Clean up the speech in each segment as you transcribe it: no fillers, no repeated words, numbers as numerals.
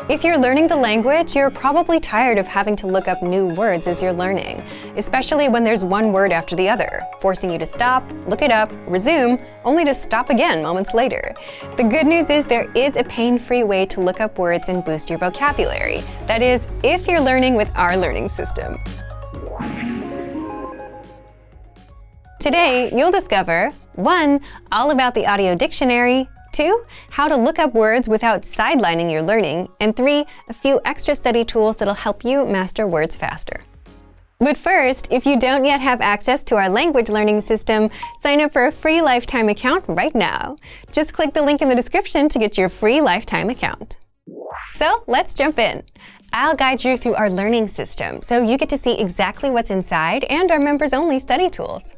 If you're learning the language, you're probably tired of having to look up new words as you're learning, especially when there's one word after the other, forcing you to stop, look it up, resume, only to stop again moments later. The good news is there is a pain-free way to look up words and boost your vocabulary. That is, if you're learning with our learning system. Today, you'll discover 1. All about the audio dictionary, 2. How to look up words without sidelining your learning, and 3. A few extra study tools that'll help you master words faster. But first, if you don't yet have access to our language learning system, sign up for a free lifetime account right now. Just click the link in the description to get your free lifetime account. So let's jump in. I'll guide you through our learning system so you get to see exactly what's inside and our members-only study tools.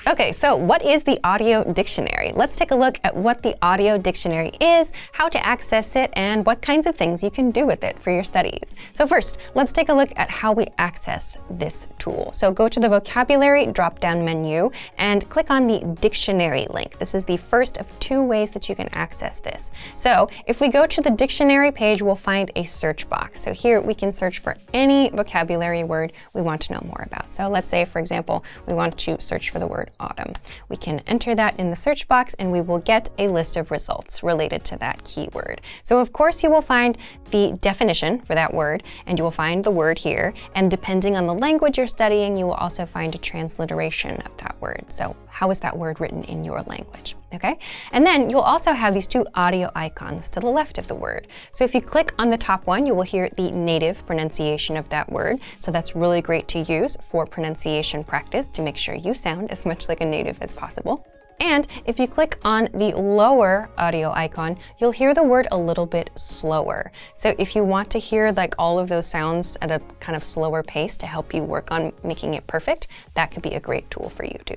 Okay, so what is the audio dictionary? Let's take a look at what the audio dictionary is, how to access it, and what kinds of things you can do with it for your studies. So first, let's take a look at how we access this tool. So go to the vocabulary drop-down menu and click on the dictionary link. This is the first of 2 ways that you can access this. So if we go to the dictionary page, we'll find a search box. So here we can search for any vocabulary word we want to know more about. So let's say, for example, we want to search for the word autumn. We can enter that in the search box and we will get a list of results related to that keyword. So of course you will find the definition for that word and you will find the word here, and depending on the language you're studying, you will also find a transliteration of that word. So how is that word written in your language? Okay, and then you'll also have these 2 audio icons to the left of the word. So if you click on the top one, you will hear the native pronunciation of that word. So that's really great to use for pronunciation practice to make sure you sound as much like a native as possible. And if you click on the lower audio icon, you'll hear the word a little bit slower. So if you want to hear like all of those sounds at a kind of slower pace to help you work on making it perfect, that could be a great tool for you too.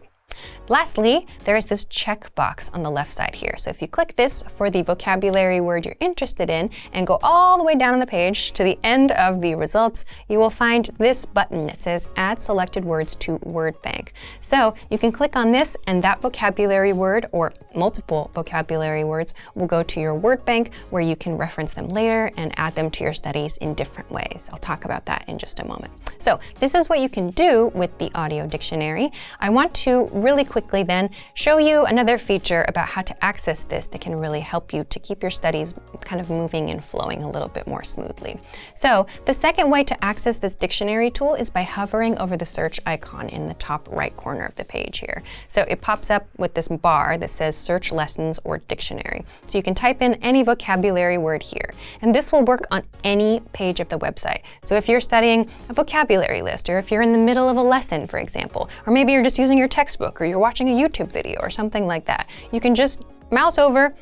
Lastly, there is this checkbox on the left side here. So if you click this for the vocabulary word you're interested in and go all the way down on the page to the end of the results, you will find this button that says Add Selected Words to Word Bank. So you can click on this and that vocabulary word or multiple vocabulary words will go to your word bank where you can reference them later and add them to your studies in different ways. I'll talk about that in just a moment. So this is what you can do with the audio dictionary. I want to really quickly then show you another feature about how to access this that can really help you to keep your studies kind of moving and flowing a little bit more smoothly. So the second way to access this dictionary tool is by hovering over the search icon in the top right corner of the page here. So it pops up with this bar that says search lessons or dictionary. So you can type in any vocabulary word here, and this will work on any page of the website. So if you're studying a vocabulary list, or if you're in the middle of a lesson, for example, or maybe you're just using your textbook or you're watching a YouTube video or something like that, you can just mouse over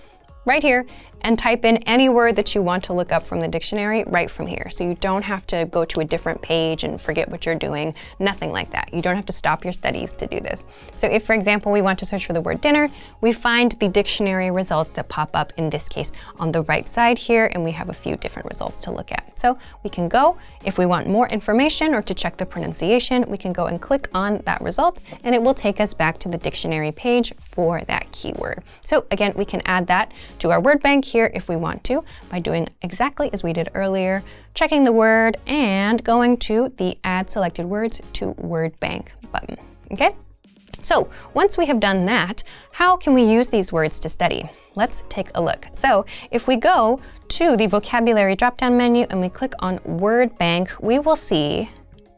right here and type in any word that you want to look up from the dictionary right from here. So you don't have to go to a different page and forget what you're doing, nothing like that. You don't have to stop your studies to do this. So if, for example, we want to search for the word dinner, we find the dictionary results that pop up, in this case, on the right side here, and we have a few different results to look at. So we can go, if we want more information or to check the pronunciation, we can go and click on that result, and it will take us back to the dictionary page for that keyword. So again, we can add that to our word bank here if we want to by doing exactly as we did earlier, checking the word and going to the Add Selected Words to Word Bank button. Okay? So once we have done that, how can we use these words to study? Let's take a look. So if we go to the vocabulary drop-down menu and we click on Word Bank, we will see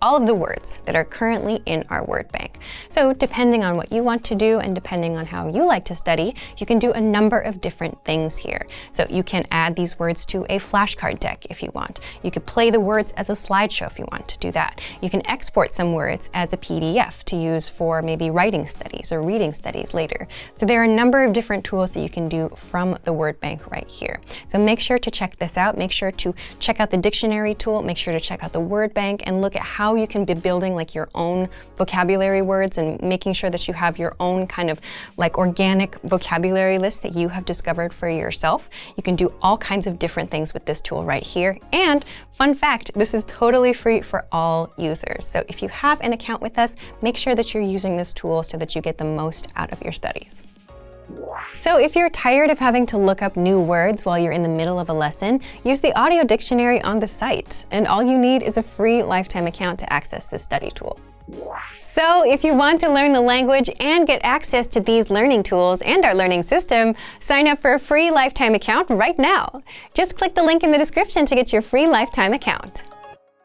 all of the words that are currently in our word bank. So depending on what you want to do and depending on how you like to study, you can do a number of different things here. So you can add these words to a flashcard deck if you want. You could play the words as a slideshow if you want to do that. You can export some words as a PDF to use for maybe writing studies or reading studies later. So there are a number of different tools that you can do from the word bank right here. So make sure to check this out. Make sure to check out the dictionary tool. Make sure to check out the word bank and look at how you can be building like your own vocabulary words and making sure that you have your own kind of like organic vocabulary list that you have discovered for yourself. You can do all kinds of different things with this tool right here. And fun fact, this is totally free for all users. So if you have an account with us, make sure that you're using this tool so that you get the most out of your studies. So if you're tired of having to look up new words while you're in the middle of a lesson, use the audio dictionary on the site, and all you need is a free lifetime account to access this study tool. So if you want to learn the language and get access to these learning tools and our learning system, sign up for a free lifetime account right now. Just click the link in the description to get your free lifetime account.